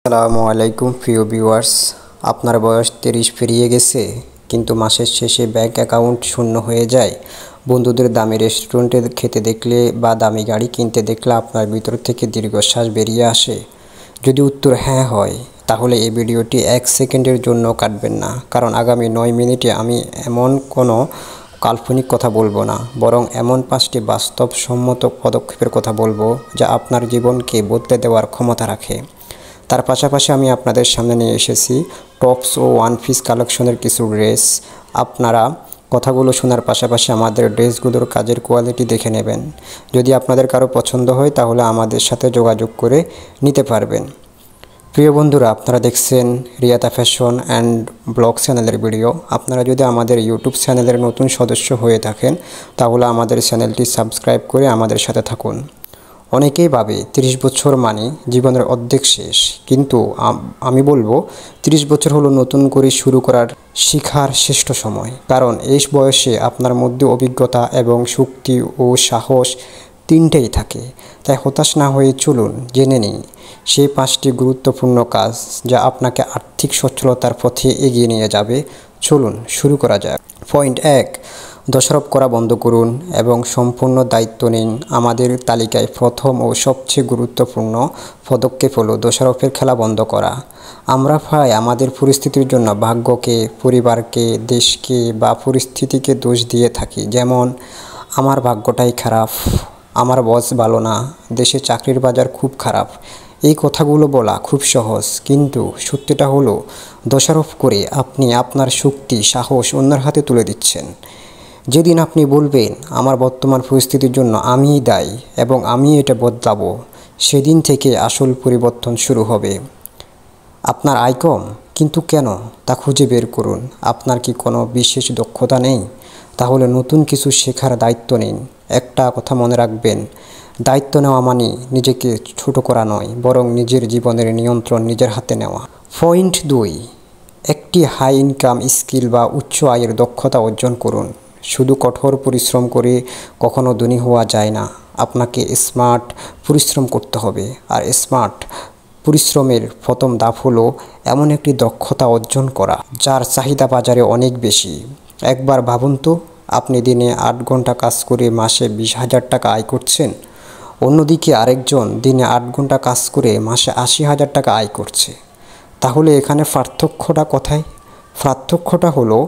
আসসালামু আলাইকুম প্রিয় ভিউয়ার্স। আপনার বয়স 30 পেরিয়ে গেছে, কিন্তু মাসের শেষে ব্যাংক অ্যাকাউন্ট শূন্য হয়ে যায়। বন্ধুদের দামি রেস্টুরেন্টে খেতে দেখলে বা দামি গাড়ি কিনতে দেখলে আপনার ভিতর থেকে দীর্ঘশ্বাস বেরিয়ে আসে? যদি উত্তর হ্যাঁ হয়, তাহলে এই ভিডিওটি 1 সেকেন্ডের জন্য কাটবেন না, কারণ আগামী 9 মিনিটে আমি এমন কোনো কাল্পনিক কথা বলবো না, বরং এমন 5টি বাস্তবসম্মত পদক্ষেপের কথা বলবো যা আপনার জীবনকে বদলে দেওয়ার ক্ষমতা রাখে। তার পাশাপাশি আমি আপনাদের সামনে নিয়ে এসেছি টপস ও ওয়ান পিস কালেকশনের কিছু ড্রেস। আপনারা কথাগুলো শোনার পাশাপাশি আমাদের ড্রেসগুলোর কাজের কোয়ালিটি দেখে নেবেন। যদি আপনাদের কারো পছন্দ হয়, তাহলে আমাদের সাথে যোগাযোগ করে নিতে পারবেন। প্রিয় বন্ধুরা, আপনারা দেখছেন রিয়াতা ফ্যাশন অ্যান্ড ব্লগ চ্যানেলের ভিডিও। আপনারা যদি আমাদের ইউটিউব চ্যানেলের নতুন সদস্য হয়ে থাকেন, তাহলে আমাদের চ্যানেলটি সাবস্ক্রাইব করে আমাদের সাথে থাকুন। অনেকেই ভাবে 30 বছর মানে জীবনের অর্ধেক শেষ, কিন্তু আমি বলবো 30 বছর হলো নতুন করে শুরু করার শিখার শ্রেষ্ঠ সময়। কারণ এই বয়সে আপনার মধ্যে অভিজ্ঞতা এবং শক্তি ও সাহস তিনটেই থাকে। তাই হতাশ না হয়ে চলুন জেনে নিই সেই 5টি গুরুত্বপূর্ণ কাজ যা আপনাকে আর্থিক সচ্ছলতার পথে এগিয়ে নিয়ে যাবে। চলুন শুরু করা যাক। পয়েন্ট 1, দোষারোপ করা বন্ধ করুন এবং সম্পূর্ণ দায়িত্ব নিন। আমাদের তালিকায় প্রথম ও সবচেয়ে গুরুত্বপূর্ণ পদক্ষেপ হলো দোষারোপের খেলা বন্ধ করা। আমরা প্রায় আমাদের পরিস্থিতির জন্য ভাগ্যকে, পরিবারকে, দেশকে বা পরিস্থিতিকে দোষ দিয়ে থাকি। যেমন, আমার ভাগ্যটাই খারাপ, আমার বস ভালো না, দেশে চাকরির বাজার খুব খারাপ। এই কথাগুলো বলা খুব সহজ, কিন্তু সত্যিটা হলো দোষারোপ করে আপনি আপনার শক্তি, সাহস অন্যের হাতে তুলে দিচ্ছেন। যেদিন আপনি বলবেন আমার বর্তমান পরিস্থিতির জন্য আমিই দায়ী এবং আমি এটা বদলাবো, সেদিন থেকে আসল পরিবর্তন শুরু হবে। আপনার আয় কম, কিন্তু কেন তা খুঁজে বের করুন। আপনার কি কোনো বিশেষ দক্ষতা নেই? তাহলে নতুন কিছু শেখার দায়িত্ব নিন। একটা কথা মনে রাখবেন, দায়িত্ব নেওয়া মানে নিজেকে ছোট করা নয়, বরং নিজের জীবনের নিয়ন্ত্রণ নিজের হাতে নেওয়া। পয়েন্ট 2, একটি হাই ইনকাম স্কিল বা উচ্চ আয়ের দক্ষতা অর্জন করুন। শুধু কঠোর পরিশ্রম করে কখনো ধনী হওয়া যায় না। আপনাকে স্মার্ট পরিশ্রম করতে হবে। আর স্মার্ট পরিশ্রমের প্রথম ধাপ হলো এমন একটি দক্ষতা অর্জন করা যার চাহিদা বাজারে অনেক বেশি। একবার ভাবুন তো, আপনি দিনে 8 ঘন্টা কাজ করে মাসে 20,000 টাকা আয় করছেন। অন্যদিকে আরেকজন দিনে 8 ঘন্টা কাজ করে মাসে 80,000 টাকা আয় করছে। তাহলে এখানে পার্থক্যটা কোথায়? পার্থক্যটা হলো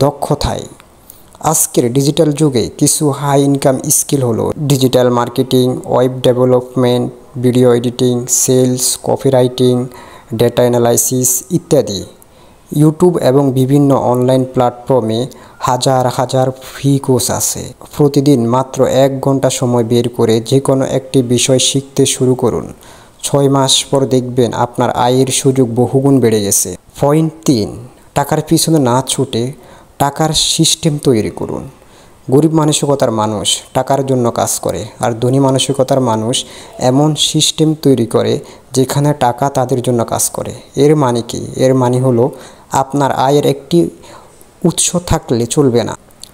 দক্ষতায়। আজকের ডিজিটাল যুগে কিছু হাই ইনকাম স্কিল হলো digital marketing, web development, video editing, sales, copywriting, data analysis ইত্যাদি। ইউটিউব এবং বিভিন্ন অনলাইন প্ল্যাটফর্মে হাজার হাজার ফ্রি কোর্স আছে। প্রতিদিন মাত্র 1 ঘন্টা সময় বের করে যে কোনো একটি বিষয় শিখতে শুরু করুন। 6 মাস পর দেখবেন আপনার আয়ের সুযোগ বহুগুণ বেড়ে গেছে। পয়েন্ট 3, টাকার পিছনে না ছুটে টাকার সিস্টেম তৈরি করুন। গরিব মানসিকতার মানুষ টাকার জন্য কাজ করে, আর ধনী মানসিকতার মানুষ এমন সিস্টেম তৈরি করে যেখানে টাকা তাদের জন্য কাজ করে। এর মানে কি? এর মানে হলো আপনার আয়ের একটি উৎস থাকলে চলবে না।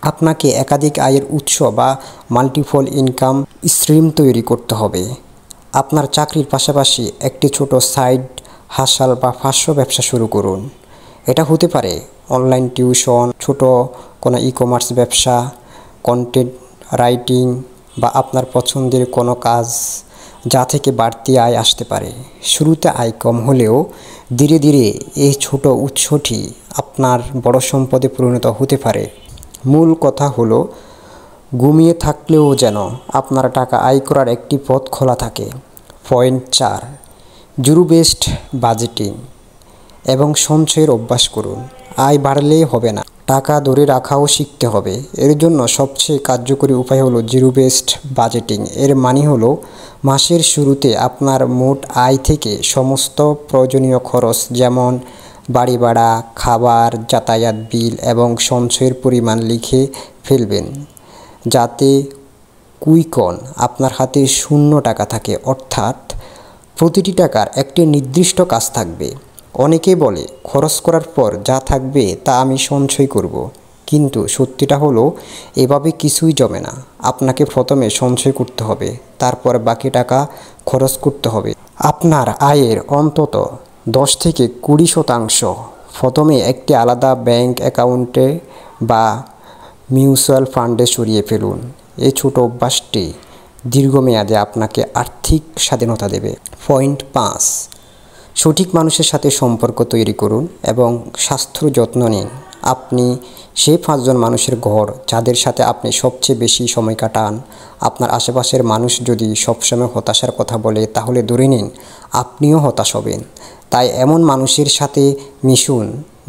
আপনাকে একাধিক আয়ের উৎস বা মাল্টিপল ইনকাম স্ট্রিম তৈরি করতে হবে। আপনার চাকরির পাশাপাশি একটি ছোট সাইড হাসাল বা পার্শ্ব ব্যবসা শুরু করুন। এটা হতে পারে অনলাইন টিউশন, ছোট কোনো ই-কমার্স ব্যবসা, কন্টেন্ট রাইটিং বা আপনার পছন্দের কোনো কাজ, যা থেকে বাড়তি আয় আসতে পারে। শুরুতে আয় কম হলেও ধীরে ধীরে এই ছোট উৎসটি আপনার বড় সম্পদে পরিণত হতে পারে। মূল কথা হলো ঘুমিয়ে থাকলেও যেন আপনার টাকা আয় করার একটি পথ খোলা থাকে। পয়েন্ট 4, জিরো বেসড বাজেটিং এবং সঞ্চয়ের অভ্যাস করুন। আয় বাড়লেই হবে না, টাকা ধরে রাখাও শিখতে হবে। এর জন্য সবচেয়ে কার্যকরী উপায় হলো জিরো বেসড বাজেটিং। এর মানে হলো মাসের শুরুতে আপনার মোট আয় থেকে সমস্ত প্রয়োজনীয় খরচ, যেমন বাড়ি ভাড়া, খাবার, যাতায়াত বিল এবং সঞ্চয়ের পরিমাণ লিখে ফেলবেন, যাতে কুইকন আপনার হাতে শূন্য টাকা থাকে, অর্থাৎ প্রতিটি টাকার একটি নির্দিষ্ট কাজ থাকবে। অনেকেই বলে খরচ করার পর যা থাকবে তা আমি সঞ্চয় করব, কিন্তু সত্যিটা হলো এভাবে কিছুই জমে না। আপনাকে প্রথমে সঞ্চয় করতে হবে, তারপর বাকি টাকা খরচ করতে হবে। আপনার আয়ের অন্তত 10 থেকে 20% প্রথমে একটি আলাদা ব্যাংক অ্যাকাউন্টে বা মিউচুয়াল ফান্ডে সরিয়ে ফেলুন। এই ছোট অভ্যাসটি দীর্ঘমেয়াদে আপনাকে আর্থিক স্বাধীনতা দেবে। পয়েন্ট 5, সঠিক মানুষের সাথে সম্পর্ক তৈরি করুন এবং স্বাস্থ্যর যত্ন নিন। আপনি সেই 5 জন মানুষের ঘর যাদের সাথে আপনি সবচেয়ে বেশি সময় কাটান। আপনার আশেপাশের মানুষ যদি সবসময় হতাশার কথা বলে, তাহলে ধরে নিন আপনিও হতাশ হবেন। তাই এমন মানুষের সাথে মিশুন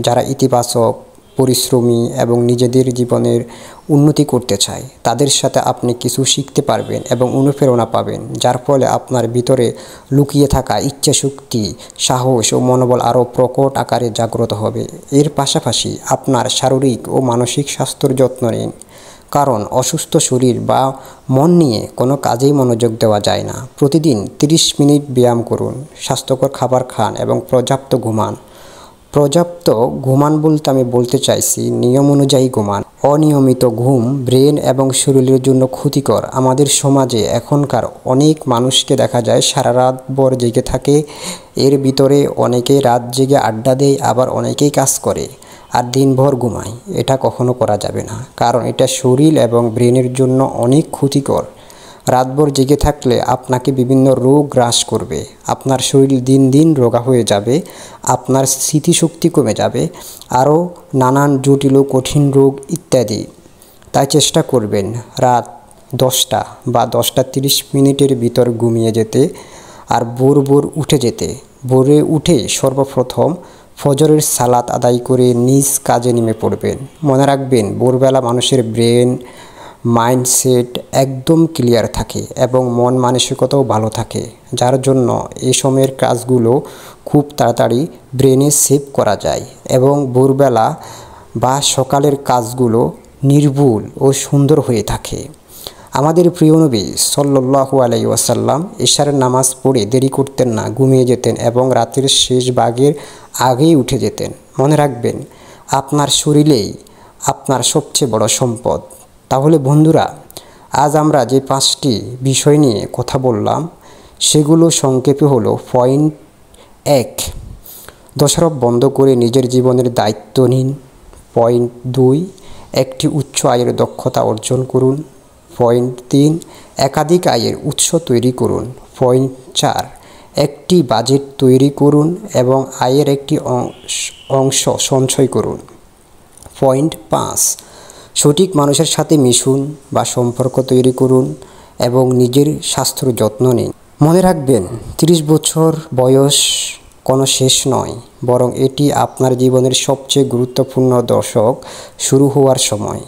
যারা ইতিবাচক, পরিশ্রমী এবং নিজেদের জীবনের উন্নতি করতে চায়। তাদের সাথে আপনি কিছু শিখতে পারবেন এবং অনুপ্রেরণা পাবেন, যার ফলে আপনার ভিতরে লুকিয়ে থাকা ইচ্ছাশক্তি, সাহস ও মনোবল আরও প্রকট আকারে জাগ্রত হবে। এর পাশাপাশি আপনার শারীরিক ও মানসিক স্বাস্থ্যের যত্ন নিন, কারণ অসুস্থ শরীর বা মন নিয়ে কোনো কাজেই মনোযোগ দেওয়া যায় না। প্রতিদিন 30 মিনিট ব্যায়াম করুন, স্বাস্থ্যকর খাবার খান এবং পর্যাপ্ত ঘুমান। পর্যাপ্ত ঘুমান বলতে আমি বলতে চাইছি নিয়ম অনুযায়ী ঘুমান। অনিয়মিত ঘুম ব্রেন এবং শরীরের জন্য ক্ষতিকর। আমাদের সমাজে এখনকার অনেক মানুষকে দেখা যায় সারা রাত ভর জেগে থাকে। এর ভিতরে অনেকেই রাত জেগে আড্ডা দেয়, আবার অনেকেই কাজ করে আর দিনভর ঘুমায়। এটা কখনো করা যাবে না, কারণ এটা শরীর এবং ব্রেনের জন্য অনেক ক্ষতিকর। রাতভর জেগে থাকলে আপনাকে বিভিন্ন রোগ গ্রাস করবে, আপনার শরীর দিন দিন রোগা হয়ে যাবে, আপনার স্মৃতিশক্তি কমে যাবে, আরও নানান জটিল ও কঠিন রোগ ইত্যাদি। তাই চেষ্টা করবেন রাত 10টা বা 10টা 30 মিনিটের ভিতর ঘুমিয়ে যেতে আর ভোর উঠে যেতে। ভোরে উঠে সর্বপ্রথম ফজরের সালাত আদায় করে নিজ কাজে নেমে পড়বেন। মনে রাখবেন, ভোরবেলা মানুষের ব্রেন মাইন্ডসেট একদম ক্লিয়ার থাকে এবং মন মানসিকতাও ভালো থাকে, যার জন্য এই সময়ের কাজগুলো খুব তাড়াতাড়ি ব্রেনে সেভ করা যায় এবং ভোরবেলা বা সকালের কাজগুলো নির্ভুল ও সুন্দর হয়ে থাকে। আমাদের প্রিয় নবী সাল্লাল্লাহু আলাইহি ওয়াসাল্লাম এশার নামাজ পড়ে দেরি করতেন না, ঘুমিয়ে যেতেন এবং রাতের শেষ ভাগের আগেই উঠে যেতেন। মনে রাখবেন, আপনার শরীরেই আপনার সবচেয়ে বড় সম্পদ। তাহলে বন্ধুরা, আজ আমরা যে 5টি বিষয় নিয়ে কথা বললাম সেগুলো সংক্ষেপে হলো: পয়েন্ট 1, দোষারোপ বন্ধ করে নিজের জীবনের দায়িত্ব নিন। পয়েন্ট 2, একটি উচ্চ আয়ের দক্ষতা অর্জন করুন। পয়েন্ট 3, একাধিক আয়ের উৎস তৈরি করুন। পয়েন্ট 4, একটি বাজেট তৈরি করুন এবং আয়ের একটি অংশ সঞ্চয় করুন। পয়েন্ট 5, সঠিক মানুষের সাথে মিশুন বা সম্পর্ক তৈরি করুন এবং নিজের স্বাস্থ্যের যত্ন নিন। মনে রাখবেন, 30 বছর বয়স কোনো শেষ নয়, বরং এটি আপনার জীবনের সবচেয়ে গুরুত্বপূর্ণ দশক শুরু হওয়ার সময়।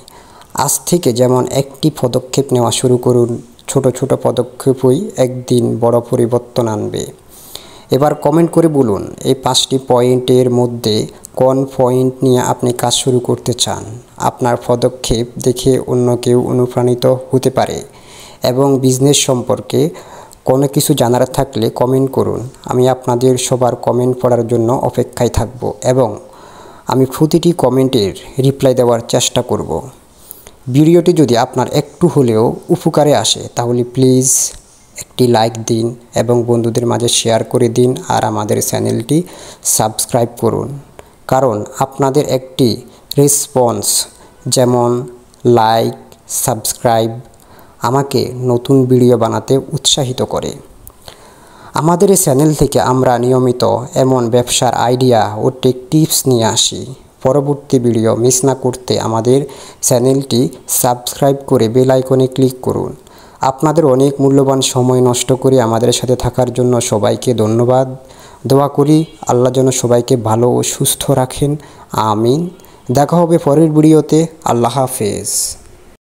আজ থেকে যেমন একটি পদক্ষেপ নেওয়া শুরু করুন। ছোট ছোট পদক্ষেপই একদিন বড় পরিবর্তন আনবে। এবার কমেন্ট করে বলুন, এই 5টি পয়েন্টের মধ্যে কোন পয়েন্ট নিয়ে আপনি কাজ শুরু করতে চান। আপনার পদক্ষেপ দেখে অন্য কেউ অনুপ্রাণিত হতে পারে। এবং বিজনেস সম্পর্কে কোনো কিছু জানার থাকলে কমেন্ট করুন। আমি আপনাদের সবার কমেন্ট পড়ার জন্য অপেক্ষায় থাকব এবং আমি প্রতিটি কমেন্টের রিপ্লাই দেওয়ার চেষ্টা করব। ভিডিওটি যদি আপনার একটু হলেও উপকারে আসে তাহলে প্লিজ একটি লাইক দিন এবং বন্ধুদের মাঝে শেয়ার করে দিন, আর আমাদের চ্যানেলটি সাবস্ক্রাইব করুন। কারণ আপনাদের একটি রেসপন্স, যেমন লাইক, সাবস্ক্রাইব, আমাকে নতুন ভিডিও বানাতে উৎসাহিত করে। আমাদের এই চ্যানেল থেকে আমরা নিয়মিত এমন ব্যবসার আইডিয়া ও টেক টিপস নিয়ে আসি। পরবর্তী ভিডিও মিস না করতে আমাদের চ্যানেলটি সাবস্ক্রাইব করে বেল আইকনে ক্লিক করুন। আপনাদের অনেক মূল্যবান সময় নষ্ট করে আমাদের সাথে থাকার জন্য সবাইকে ধন্যবাদ। দোয়া করি আল্লাহ যেন সবাইকে ভালো ও সুস্থ রাখেন। আমিন। দেখা হবে পরের ভিডিওতে। আল্লাহ হাফেজ।